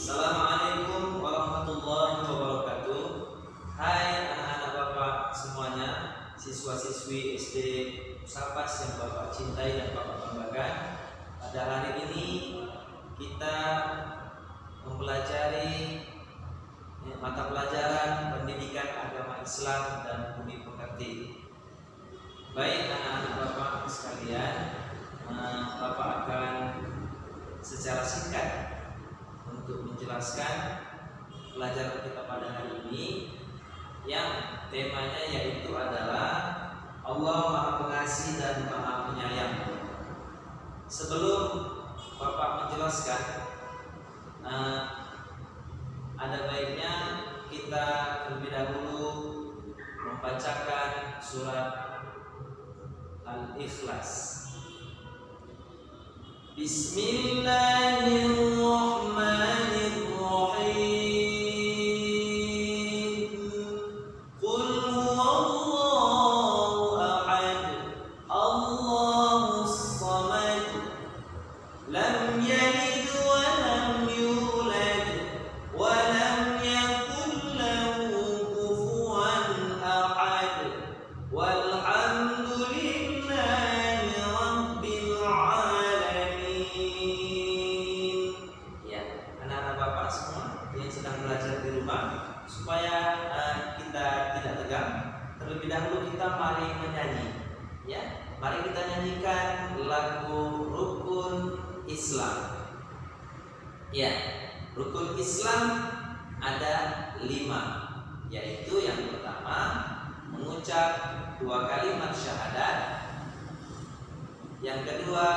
Assalamualaikum warahmatullahi wabarakatuh. Hai anak-anak Bapak semuanya, siswa-siswi SD Sapas yang Bapak cintai dan Bapak banggakan. Pada hari ini kita mempelajari mata pelajaran pendidikan agama Islam dan budi pekerti. Baik anak-anak Bapak sekalian, Bapak akan secara singkat untuk menjelaskan pelajaran kita pada hari ini yang temanya yaitu adalah Allah Maha Pengasih dan Maha Penyayang. Sebelum Bapak menjelaskan, ada baiknya kita terlebih dahulu membacakan surat Al-Ikhlas. Bismillahirrahmanirrahim. Qul huwallahu ahad, Allahus samad, lam yalid wa lam yulad wa lam yakul lahu kufuwan ahad. Walhamdulillahi rabbil alamin. Ya, anak-anak Bapak semua yang sedang belajar di rumah, supaya kita tidak tegang, terlebih dahulu kita mari menyanyi. Ya, mari kita nyanyikan lagu Rukun Islam. Ya, Rukun Islam ada 5, yaitu yang pertama mengucap 2 kalimat syahadat, yang kedua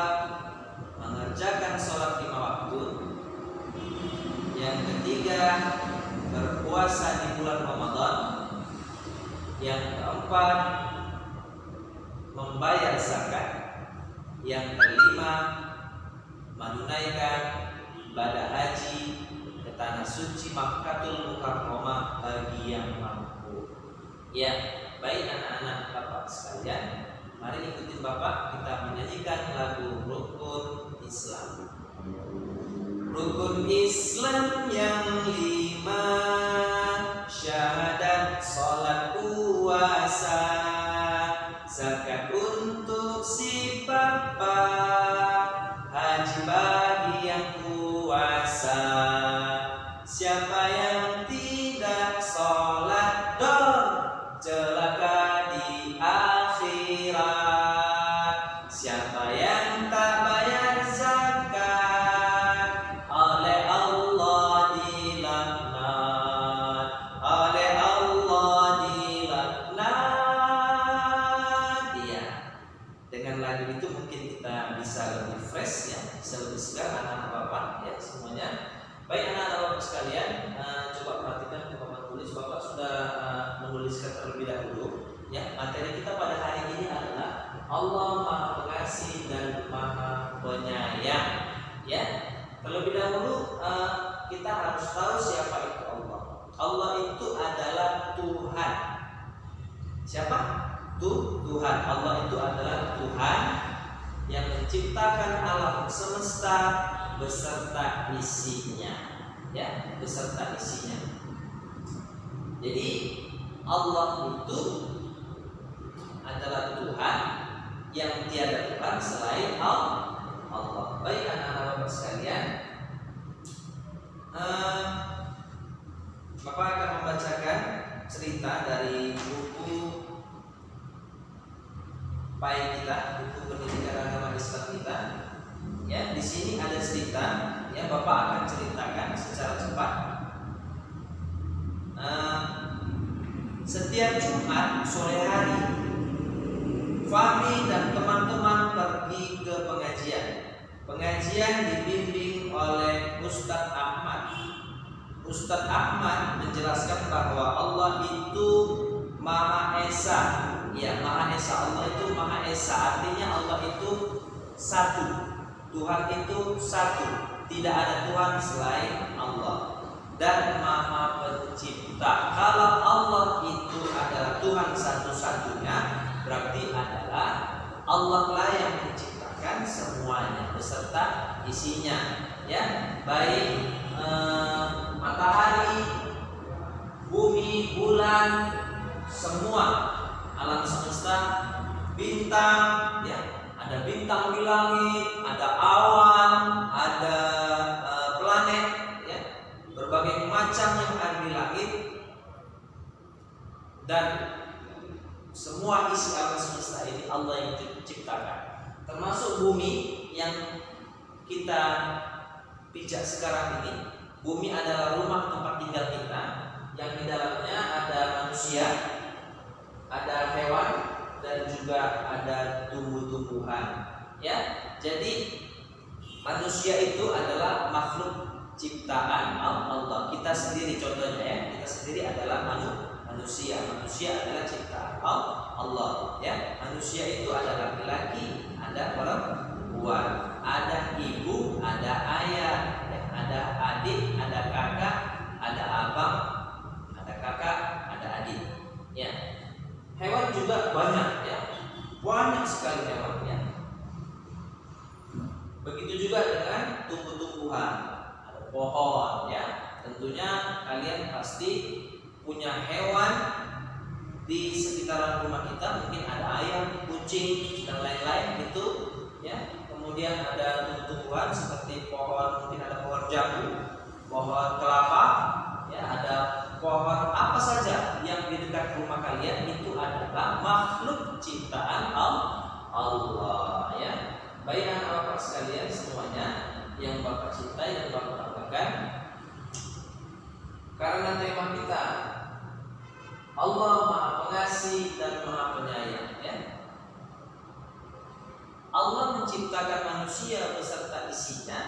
mengerjakan sholat 5 waktu, yang ketiga berpuasa di bulan Ramadan, yang keempat membayar zakat, yang kelima menunaikan ibadah haji ke tanah suci Makkahul Mukarramah bagi yang mampu. Ya, baik anak-anak Bapak sekalian, mari ikutin Bapak, kita menyanyikan lagu Rukun Islam. Rukun Islam yang 5, syahadat, sholat, puasa, zakat untuk si papa, haji bagi yang puasa. Siapa yang tidak sholat celaka di akhirat. Siapa yang tak bayar zakat, oleh Allah dilaknat, oleh Allah dilaknat. Iya, dengan lagu itu mungkin kita bisa lebih fresh ya, bisa lebih segar anak-anak Bapak ya semuanya. Baik anak-anak Bapak sekalian, coba perhatikan ke Bapak tulis. Bapak sudah menuliskan terlebih dahulu ya. Materi kita pada hari ini adalah Allah Maha Pengasih dan Maha Penyayang ya. Terlebih dahulu kita harus tahu siapa itu Allah. Allah itu adalah Tuhan. Siapa? Tuhan. Allah itu adalah Tuhan yang menciptakan alam semesta beserta isinya ya, beserta isinya. Jadi Allah itu adalah Tuhan yang tiada Tuhan selain Allah. Baik anak-anak Bapak sekalian, Bapak akan membacakan cerita dari buku PAI kita, buku pendidikan agama Islam kita. Ya, di sini ada cerita ya, Bapak akan ceritakan secara cepat. Setiap Jumat sore hari, Fahmi dan teman-teman pergi ke pengajian. Pengajian dibimbing oleh Ustadz Ahmad. Ustadz Ahmad menjelaskan bahwa Allah itu Maha Esa. Ya, Maha Esa. Allah itu Maha Esa, artinya Allah itu satu. Tuhan itu satu, tidak ada Tuhan selain Allah, dan Maha Pencipta. Kalau Allah itu adalah Tuhan satu-satunya, berarti adalah Allah lah yang menciptakan semuanya beserta isinya, ya, baik matahari, bumi, bulan, semua alam semesta, bintang, ya, ada bintang di langit, ada awan, ada planet, ya, berbagai macam yang ada di langit, dan semua isi alam semesta ini Allah yang ciptakan, termasuk bumi yang kita pijak sekarang ini. Bumi adalah rumah tempat tinggal kita, yang di dalamnya ada manusia, ada hewan, dan juga ada tumbuh-tumbuhan. Ya, jadi manusia itu adalah makhluk ciptaan Allah. Kita sendiri contohnya, ya, kita sendiri adalah manusia. Manusia adalah ciptaan Allah. Ya, manusia itu ada laki-laki, ada perempuan, ada ibu, ada ayah, ya, ada adik, ada kakak, ada abang, ada kakak, ada adik. Ya, hewan juga banyak, ya, banyak sekali hewan, ya. Begitu juga dengan tumbuh-tumbuhan, ada pohon, ya. Tentunya kalian pasti punya hewan di sekitaran rumah kita, mungkin ada ayam, kucing, dan lain-lain gitu, ya. Kemudian ada tumbuh-tumbuhan seperti pohon, mungkin ada pohon jambu, pohon kelapa, ya, ada pohon apa saja yang di dekat rumah kalian itu adalah makhluk ciptaan Allah, ya. Baik anak-anak sekalian semuanya yang Bapak cintai dan Bapak banggakan, karena tema kita Allah Maha Pengasih dan Maha Penyayang, ya. Allah menciptakan manusia beserta isinya,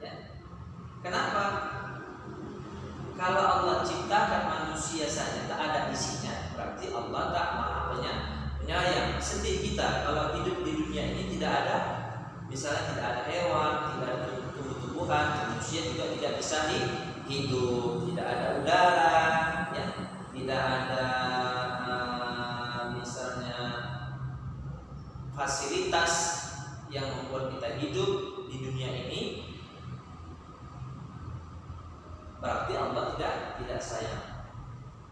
ya. Kenapa? Kalau Allah ciptakan manusia saja tak ada isinya, berarti Allah tak Maha Penyayang. Sedih kita kalau hidup di dunia ini tidak ada, misalnya tidak ada hewan, tidak ada tumbuh-tumbuhan, manusia juga tidak bisa hidup, tidak ada udara, ya, tidak ada misalnya fasilitas yang membuat kita hidup di dunia ini, berarti Allah tidak sayang.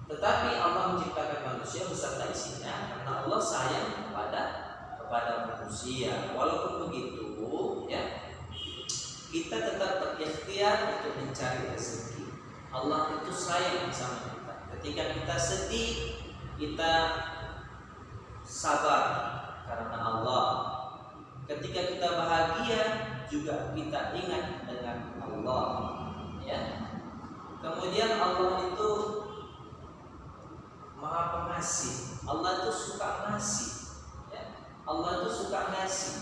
Tetapi Allah menciptakan manusia beserta isinya karena Allah sayang kepada manusia. Walaupun begitu, ya, kita tetap berikhtiar untuk mencari rezeki. Allah itu sayang sama kita. Ketika kita sedih, kita sabar karena Allah. Ketika kita bahagia, juga kita ingat dengan Allah, ya. Kemudian Allah itu Maha Pengasih. Allah itu suka ngasih, ya. Allah itu suka ngasih.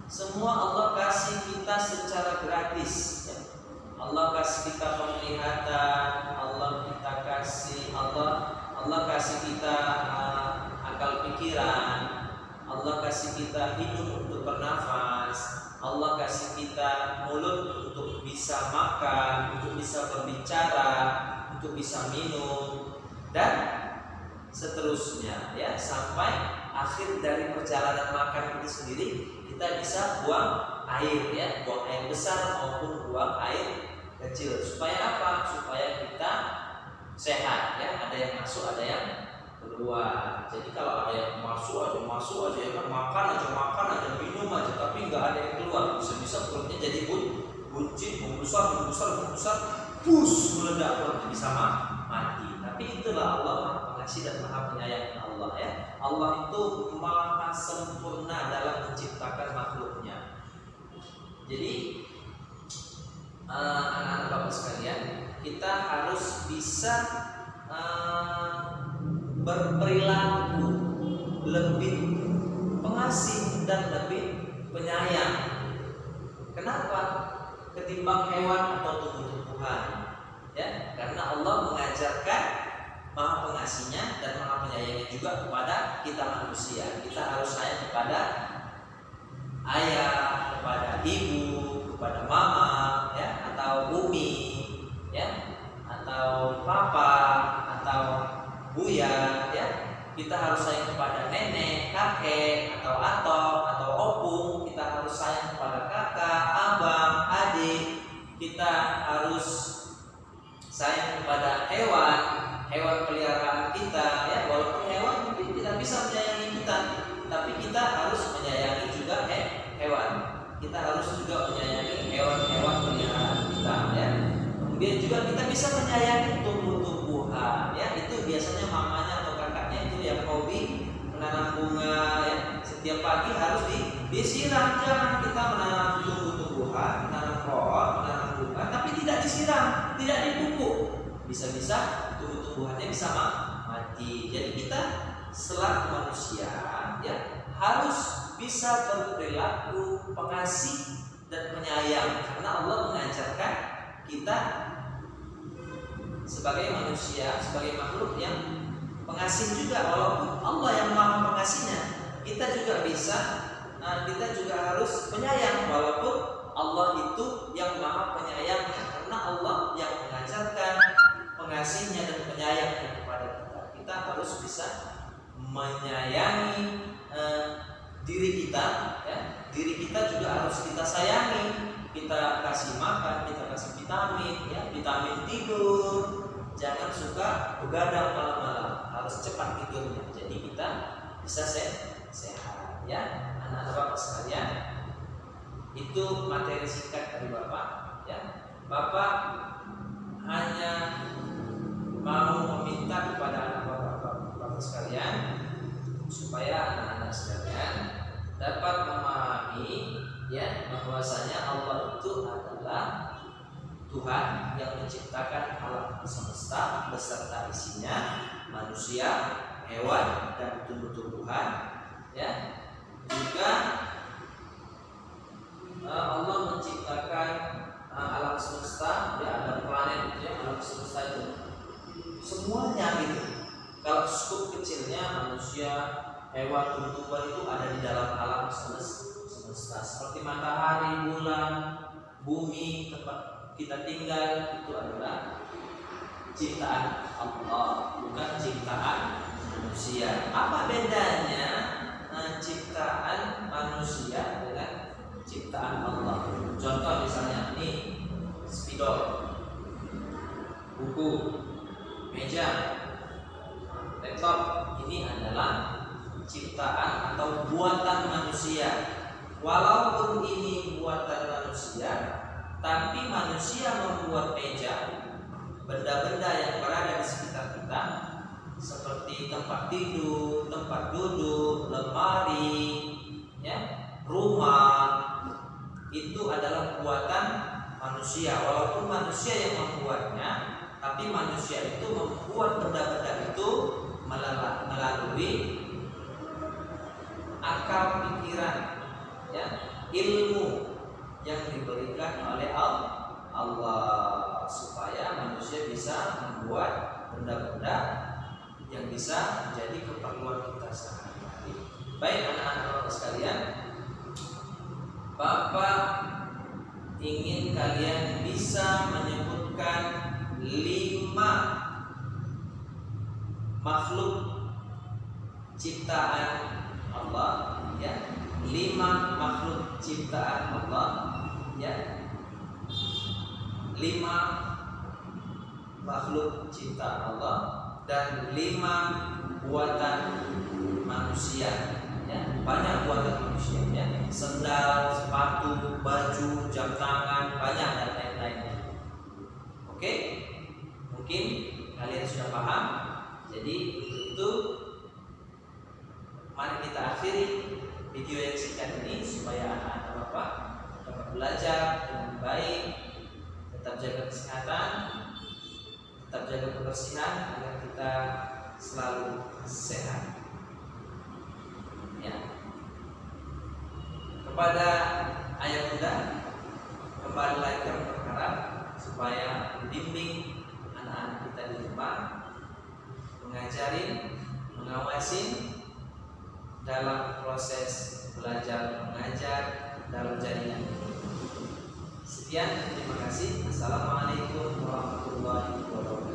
Semua Allah kasih kita secara gratis, ya. Allah kasih kita penglihatan, Allah kasih kita akal pikiran, Allah kasih kita hidung untuk bernafas, Allah kasih kita mulut untuk bisa makan, untuk bisa berbicara, untuk bisa minum, dan seterusnya, ya, sampai akhir dari perjalanan makan itu sendiri kita bisa buang air, ya, buang air besar maupun buang air kecil. Supaya apa? Supaya kita sehat, ya. Ada yang masuk, ada yang keluar. Jadi kalau ada yang masuk aja, ya kan, makan aja, minum aja, tapi nggak ada yang keluar, bisa-bisa perutnya jadi buncit, membesar, pus, meledak, perutnya bisa mati. Tapi itulah Allah Maha Pengasih dan Maha Penyayang Allah, ya. Allah itu maha sempurna dalam menciptakan makhluknya. Jadi anak-anak Bapak sekalian, kita harus bisa berperilaku lebih pengasih dan lebih penyayang. Kenapa? Ketimbang hewan atau tumbuh-tumbuhan, ya, karena Allah mengajarkan Maha Pengasihnya dan Maha Penyayangnya juga kepada kita manusia. Kita harus sayang kepada ayah, kepada ibu, kepada mama, ya, atau umi, ya, atau papa, atau buya, ya. Kita harus sayang kepada nenek, kakek, atau atok, atau opung. Kita harus sayang kepada kakak, abang, adik. Kita harus sayang kepada hewan, hewan peliharaan kita, ya, walaupun hewan mungkin tidak bisa menyayangi kita, tapi kita harus menyayangi juga hewan. Kita harus juga menyayangi hewan-hewan peliharaan kita, ya. Kemudian juga kita bisa menyayangi tumbuh-tumbuhan, ya. Itu biasanya mamanya atau kakaknya itu yang hobi menanam bunga, ya. Setiap pagi harus disiram. Jangan kita menanam tumbuh-tumbuhan, menanam pohon, menanam bunga, tapi tidak disiram, tidak dipupuk. Bisa-bisa tumbuh-tumbuhannya bisa mati. Jadi kita selaku manusia, ya, harus bisa berperilaku pengasih dan penyayang, karena Allah mengajarkan kita sebagai manusia, sebagai makhluk yang pengasih juga. Walaupun Allah yang maha pengasihnya, kita juga harus penyayang, walaupun Allah itu yang maha penyayangnya, karena Allah yang mengajarkan pengasihnya dan penyayangnya kepada kita. Kita harus bisa menyayangi diri kita, ya. Diri kita juga harus kita sayangi. Kita kasih makan, kita kasih vitamin, ya, vitamin tidur. Jangan suka begadang malam-malam, harus cepat tidurnya. Jadi kita bisa sehat, ya. Anak-anak Bapak sekalian, itu materi singkat dari Bapak, ya. Bapak hanya mau meminta kepada anak Bapak sekalian supaya anak-anak sekalian dapat memahami, ya, bahwasanya Allah itu adalah Tuhan yang menciptakan alam semesta beserta isinya, manusia, hewan, dan tumbuh-tumbuhan, ya. Juga Allah menciptakan alam semesta, ya, ada planet itu, ya, alam semesta itu semuanya gitu. Kalau skup kecilnya manusia, hewan, tumbuh-tumbuhan itu ada di dalam alam semesta. Seperti matahari, bulan, bumi, tempat kita tinggal, itu adalah ciptaan Allah, bukan ciptaan manusia. Apa bedanya ciptaan manusia dengan ciptaan Allah? Contoh misalnya ini spidol, buku, meja, laptop, ini adalah ciptaan atau buatan manusia. Walaupun ini buatan manusia, tapi manusia membuat meja, benda-benda yang berada di sekitar kita, seperti tempat tidur, tempat duduk, lemari, ya, rumah, itu adalah buatan manusia. Walaupun manusia yang membuatnya, tapi manusia itu membuat benda-benda itu melalui akal pikiran, ya, ilmu yang diberikan oleh Allah, supaya manusia bisa membuat benda-benda yang bisa menjadi keperluan kita sehari-hari. Baik anak-anak Bapak sekalian, Bapak ingin kalian bisa menyebutkan 5 makhluk ciptaan Allah, ya, 5 makhluk ciptaan Allah, ya, 5 makhluk ciptaan Allah dan 5 buatan manusia, ya. Banyak buatan manusia, ya. Sendal, sepatu, baju, jam tangan, banyak dan lain-lainnya. Oke, mungkin kalian sudah paham. Jadi itu, mari kita akhiri video yang singkat ini supaya anak-anak Bapak dapat belajar dengan baik, tetap jaga kesehatan, tetap jaga kebersihan agar kita selalu sehat. Ya. Kepada ayah bunda, kembali lagi kami berharap supaya membimbing anak-anak kita di rumah, mengajarin, mengawasin dalam proses belajar mengajar dalam jaringan ini. Sekian, terima kasih. Assalamualaikum warahmatullahi wabarakatuh.